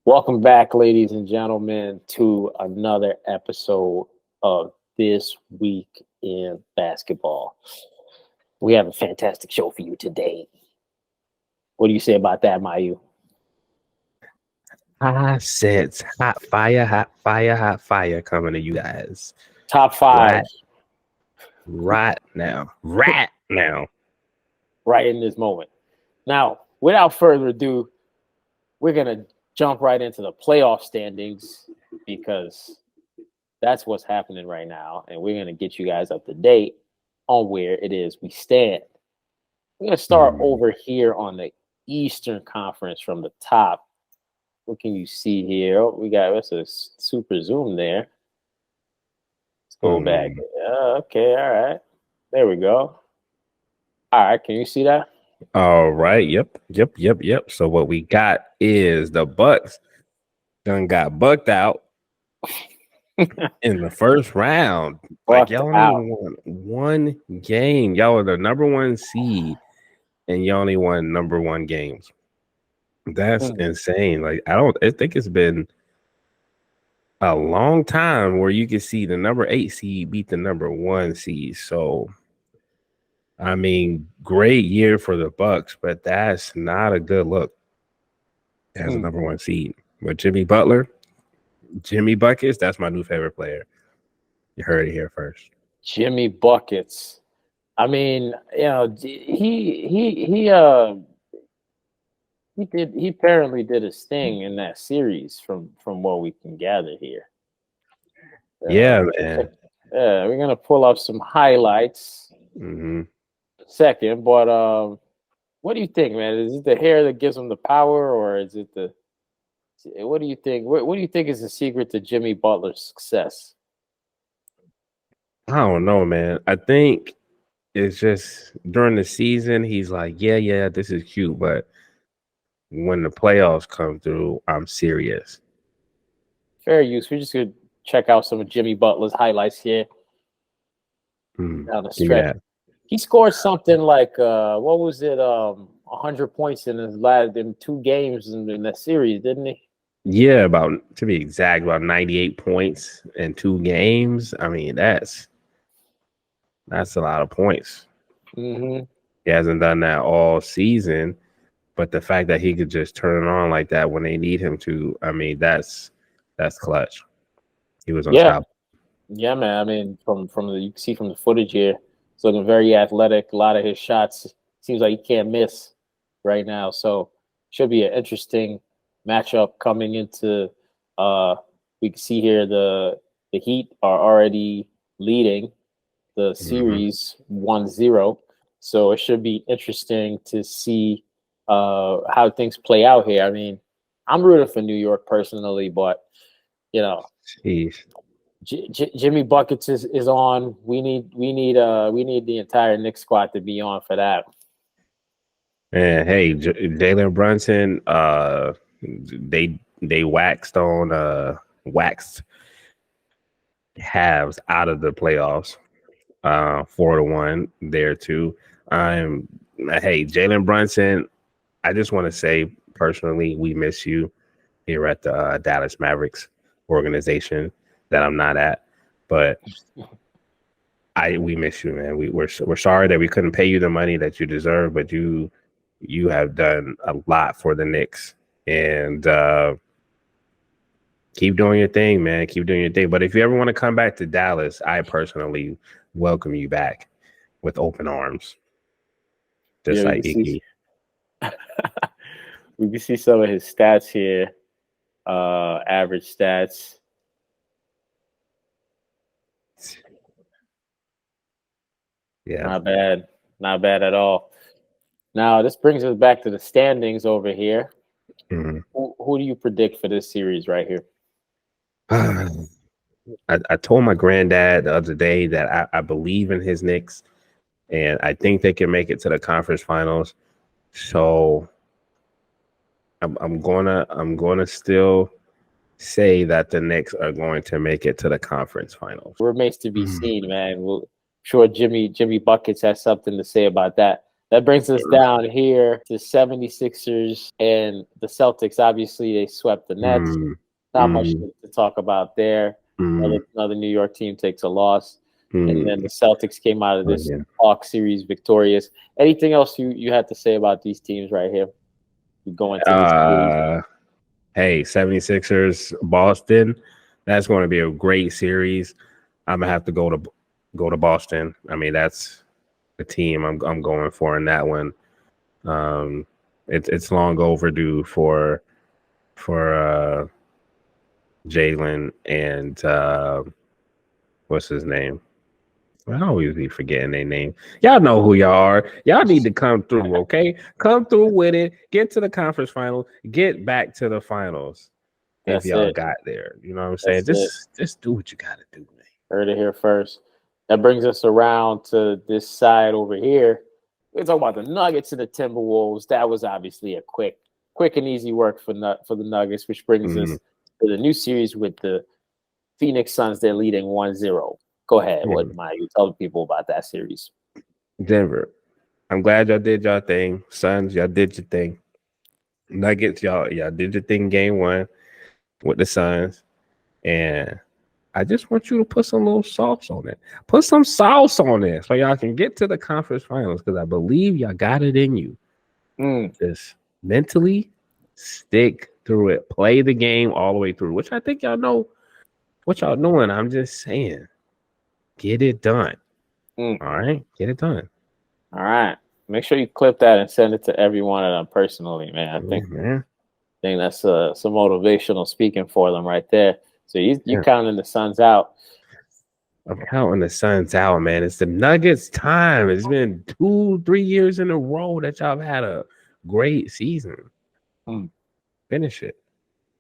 Welcome back, ladies and gentlemen, to another episode of This Week in Basketball. We have a fantastic show for you today. What do you say about that, Mayu? Hot sets, hot fire, hot fire, hot fire coming to you guys Top five right now. Right now. right in this moment. Now, without further ado, we're going to jump right into the playoff standings because that's what's happening right now. And we're going to get you guys up to date on where it is we stand. We're going to start over here on the Eastern Conference from the top. What can you see here? Oh, we got that's a super zoom there. Let's go back. Okay, all right. There we go. All right, can you see that? All right. Yep. So what we got is the Bucks done got bucked out in the first round. Like y'all only won one game. Y'all are the number one seed, and you only won number one games. That's insane. Like I think it's been a long time where you can see the number 8 seed beat the number 1 seed. So I mean, great year for the Bucks, but that's not a good look as a number 1 seed. With Jimmy Buckets, that's my new favorite player. You heard it here first. Jimmy Buckets. I mean, you know, he apparently did his thing in that series from what we can gather here. Yeah, man. We're gonna pull up some highlights. Second, but what do you think, man? Is it the hair that gives him the power, or is it the? What do you think? What do you think is the secret to Jimmy Butler's success? I don't know, man. I think it's just during the season, he's like, yeah, this is cute, but when the playoffs come through, I'm serious. Fair use. We're just gonna check out some of Jimmy Butler's highlights here. Down the stretch. Yeah. He scored something like what was it? 100 points in his last 2 games in that series, didn't he? Yeah, to be exact, about 98 points in 2 games. I mean, that's a lot of points. He hasn't done that all season, but the fact that he could just turn it on like that when they need him to, I mean, that's clutch. He was unstoppable. Yeah, man. I mean, from you can see from the footage here, he's looking very athletic. A lot of his shots seems like he can't miss right now. So should be an interesting matchup coming into. We can see here the Heat are already leading the series 1-0. So it should be interesting to see how things play out here. I mean, I'm rooting for New York personally, but you know, Jimmy Buckets is on. We need the entire Knicks squad to be on for that. And hey, Jalen Brunson, they waxed Cavs out of the playoffs, 4-1 there too. Hey, Jalen Brunson, I just want to say personally, we miss you here at the Dallas Mavericks organization that I'm not at, but we miss you, man. We're sorry that we couldn't pay you the money that you deserve, but you have done a lot for the Knicks, and keep doing your thing, man. Keep doing your thing. But if you ever want to come back to Dallas, I personally welcome you back with open arms. Just like Iggy. We can see some of his stats here. Average stats. Yeah. Not bad at all. Now, this brings us back to the standings over here. Who do you predict for this series right here? I told my granddad the other day that I believe in his Knicks, and I think they can make it to the conference finals. So I'm gonna still say that the Knicks are going to make it to the conference finals. Remains to be seen, man. Sure, Jimmy Buckets has something to say about that. That brings us down here to 76ers and the Celtics. Obviously, they swept the Nets. Not much to talk about there. Another New York team takes a loss. And then the Celtics came out of this Hawks series victorious. Anything else you had to say about these teams right here? We go into this series. Hey, 76ers, Boston. That's going to be a great series. I'm going to have to go to Boston. I mean, that's the team I'm going for in that one. It's long overdue for Jalen and what's his name? I always be forgetting their name. Y'all know who y'all are. Y'all need to come through, okay? Come through with it. Get to the conference final. Get back to the finals. If y'all got there. You know what I'm saying? Just do what you got to do, man. Heard it here first. That brings us around to this side over here. We're talking about the Nuggets and the Timberwolves. That was obviously a quick and easy work for the Nuggets, which brings us to the new series with the Phoenix Suns. They're leading 1-0. Go ahead. What might you tell the people about that series? Denver. I'm glad y'all did y'all thing. Suns, y'all did your thing. Nuggets, y'all did your thing game one with the Suns. And I just want you to put some little sauce on it. Put some sauce on it so y'all can get to the conference finals because I believe y'all got it in you. Just mentally stick through it. Play the game all the way through, which I think y'all know what y'all doing. I'm just saying. Get it done. All right. Get it done. All right. Make sure you clip that and send it to every one of them personally, man. I think that's some motivational speaking for them right there. So you counting the Suns out. I'm counting the Suns out, man. It's the Nuggets' time. It's been 2-3 years in a row that y'all have had a great season. Finish it.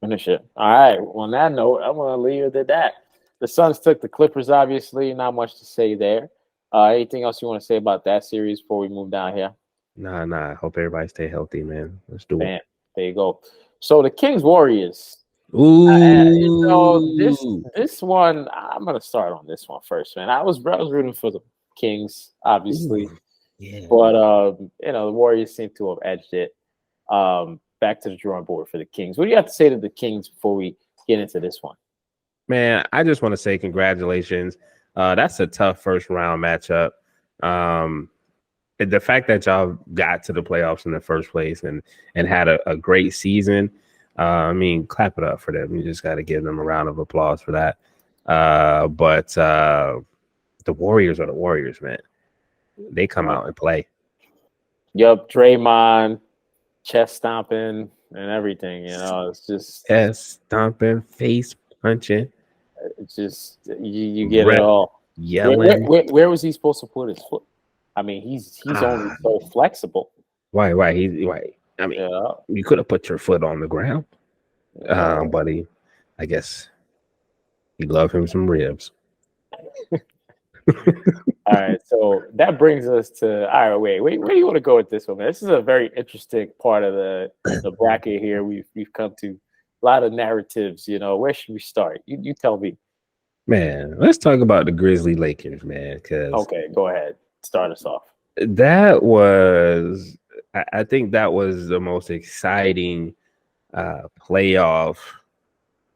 All right. On that note, I'm going to leave it at that. The Suns took the Clippers, obviously. Not much to say there. Anything else you want to say about that series before we move down here? Nah. Hope everybody stay healthy, man. Let's do it. There you go. So the Kings Warriors. Ooh. This one, I'm gonna start on this one first, man. I was rooting for the Kings, obviously. But the Warriors seem to have edged it. Back to the drawing board for the Kings. What do you have to say to the Kings before we get into this one? Man, I just want to say congratulations. That's a tough first round matchup. The fact that y'all got to the playoffs in the first place and had a great season, I mean, clap it up for them. You just got to give them a round of applause for that. But the Warriors are the Warriors, man. They come out and play. Yup, Draymond, chest stomping and everything. It's just chest stomping, face punching. It's just you get it all. Yelling. Where was he supposed to put his foot? I mean, he's only so flexible. Why? I mean, you could have put your foot on the ground, buddy. I guess you love him some ribs. All right, so that brings us to wait. Where do you want to go with this one, man? This is a very interesting part of the bracket here. We've come to a lot of narratives. Where should we start? You tell me. Man, let's talk about the Grizzly Lakers, man. Okay, go ahead. Start us off. That was, I think that was the most exciting playoff.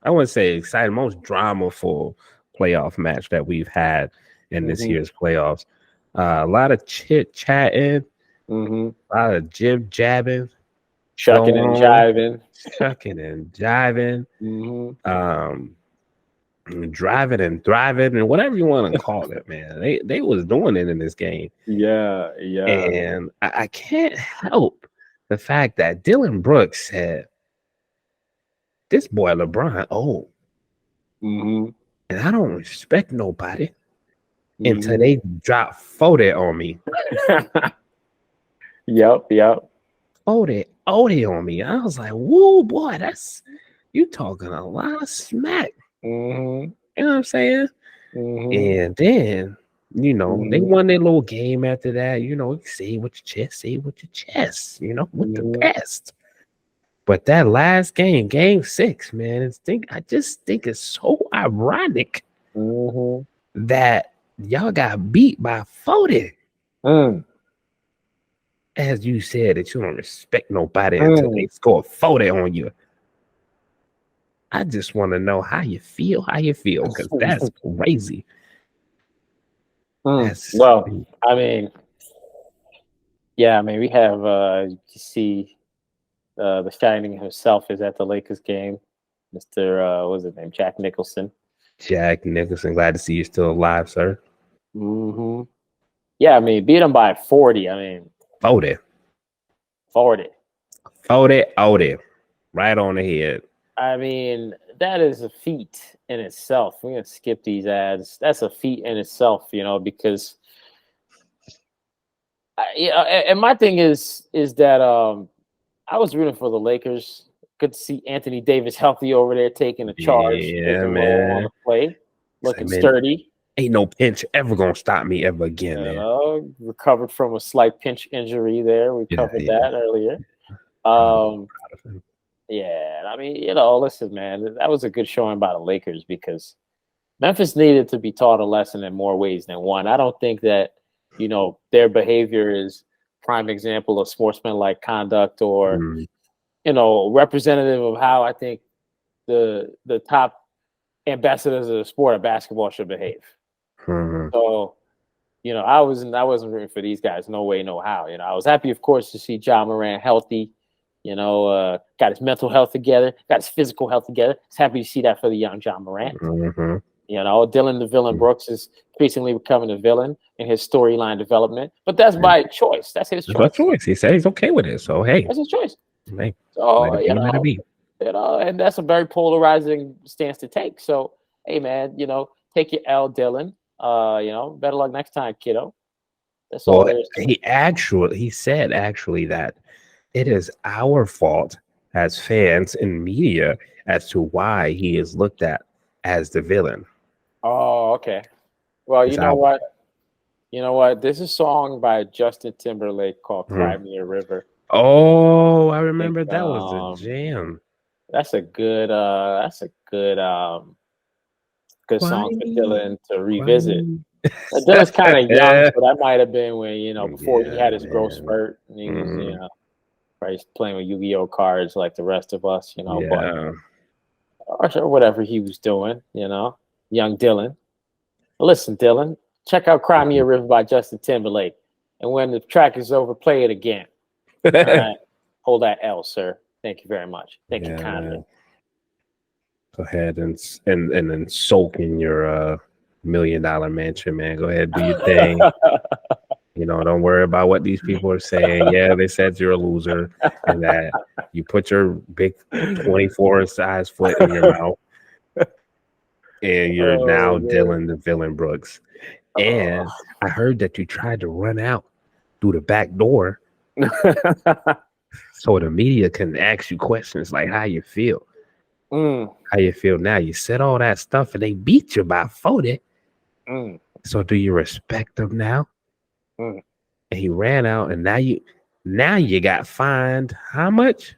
I wouldn't say exciting, most drama-full playoff match that we've had in this year's playoffs. A lot of chit-chatting, a lot of jib-jabbing. Shucking and jiving. Driving and thriving and whatever you want to call it, man. They was doing it in this game. Yeah. And I can't help the fact that Dillon Brooks said, this boy LeBron old. And I don't respect nobody until they drop 40 on me. Yep. 40 on me. I was like, whoa, boy, you talking a lot of smack. You know what I'm saying? And then, they won their little game after that. Say with your chest, with the best. But that last game 6, man, I just think it's so ironic that y'all got beat by 40. as you said, that you don't respect nobody until they score 40 on you. I just want to know how you feel, because that's crazy. Well, I mean, yeah, I mean, we have you see the Shining himself is at the Lakers game. Mr. What's his name? Jack Nicholson. Jack Nicholson, glad to see you still alive, sir. Mm-hmm. Yeah, I mean, beat him by 40. I mean, 40. 40. Right on the head. I mean, that is a feat in itself. We're gonna skip these ads. That's a feat in itself, because and my thing is that I was rooting for the Lakers. Good to see Anthony Davis healthy over there, taking a charge, taking a role on the play, looking sturdy. Ain't no pinch ever gonna stop me ever again, man. Recovered from a slight pinch injury there. We covered that earlier. Yeah, I mean, listen, man, that was a good showing by the Lakers because Memphis needed to be taught a lesson in more ways than one. I don't think that, their behavior is prime example of sportsmanlike conduct or, representative of how I think the top ambassadors of the sport of basketball should behave. So, I wasn't rooting for these guys. No way, no how. I was happy, of course, to see Ja Morant healthy. Got his mental health together, got his physical health together. I was happy to see that for the young Ja Morant. Dillon the Villain Brooks is increasingly becoming a villain in his storyline development, but that's by choice. That's his choice. That's choice. He said he's okay with it, so hey, that's his choice. Hey, so let it be. And that's a very polarizing stance to take. So hey, man, take your L, Dillon. Better luck next time, kiddo. That's all there is. He said that it is our fault as fans and media as to why he is looked at as the villain. Oh, okay. Well, you know what? There's a song by Justin Timberlake called Cry Me a River. Oh, I remember that was a jam. That's a good song for Dillon to revisit. Dillon's kind of young, so that might have been when, before he had his growth spurt and he was, probably playing with Yu-Gi-Oh cards like the rest of us, but or whatever he was doing, young Dillon. Listen, Dillon, check out Cry Me a River by Justin Timberlake. And when the track is over, play it again. All right. Hold that L, sir. Thank you very much. Thank you kindly. Go ahead and then soak in your $1 million mansion, man. Go ahead, do your thing. Don't worry about what these people are saying. Yeah, they said you're a loser and that you put your big 24 size foot in your mouth. And you're now Dillon the Villain Brooks. And I heard that you tried to run out through the back door so the media can ask you questions like how you feel. How you feel now? You said all that stuff and they beat you by 40. So do you respect them now? And he ran out and now you got fined. How much,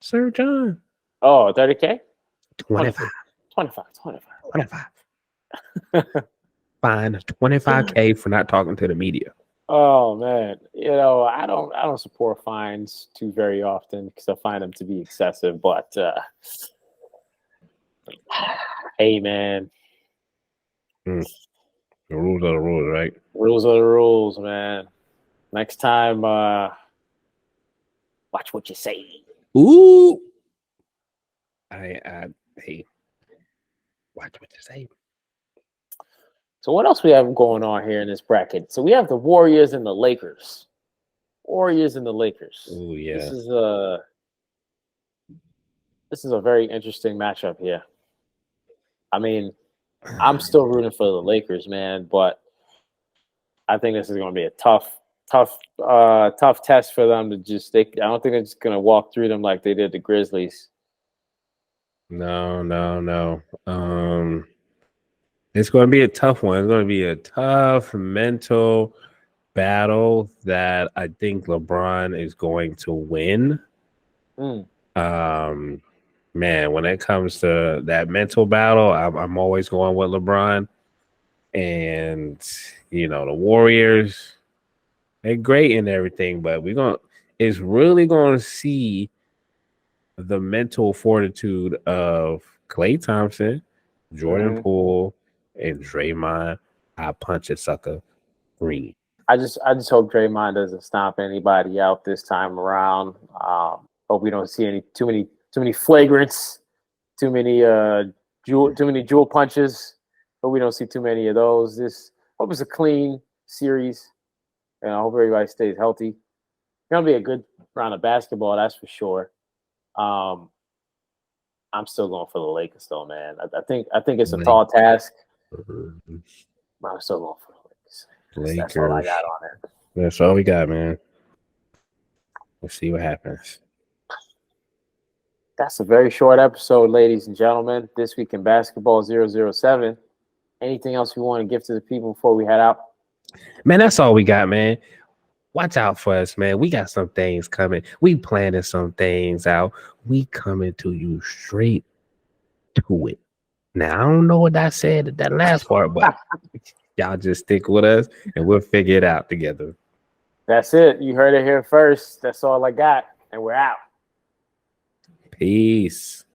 Sir John? Oh, 30K? 25. 25. Fine, 25K for not talking to the media. Oh man, I don't support fines too very often because I find them to be excessive. But hey, man, the rules are the rules, right? Rules are the rules, man. Next time, watch what you say. Ooh, hey, watch what you say. So what else we have going on here in this bracket? So we have the Warriors and the Lakers. Oh yeah. This is a very interesting matchup here. I mean, I'm still rooting for the Lakers, man, but I think this is going to be a tough test for them to I don't think they're just going to walk through them like they did the Grizzlies. No. It's going to be a tough one. It's going to be a tough mental battle that I think LeBron is going to win. Man, when it comes to that mental battle, I'm always going with LeBron. And, the Warriors, They're great and everything, but it's really gonna see the mental fortitude of Klay Thompson, Jordan Poole, and Draymond. I punch a sucker green. I just hope Draymond doesn't stomp anybody out this time around. Hope we don't see too many flagrants, too many jewel punches. Hope we don't see too many of those. Hope it's a clean series, and I hope everybody stays healthy. It's gonna be a good round of basketball, that's for sure. I'm still going for the Lakers, though, man. I think it's a tall task. I'm still going for the Lakers. That's all I got on it. That's all we got, man. We'll see what happens. That's a very short episode, ladies and gentlemen. This week in basketball 007. Anything else we want to give to the people before we head out? Man, that's all we got, man. Watch out for us, man. We got some things coming. We planning some things out. We coming to you straight to it. Now, I don't know what I said at that last part, but y'all just stick with us and we'll figure it out together. That's it. You heard it here first. That's all I got. And we're out. Peace.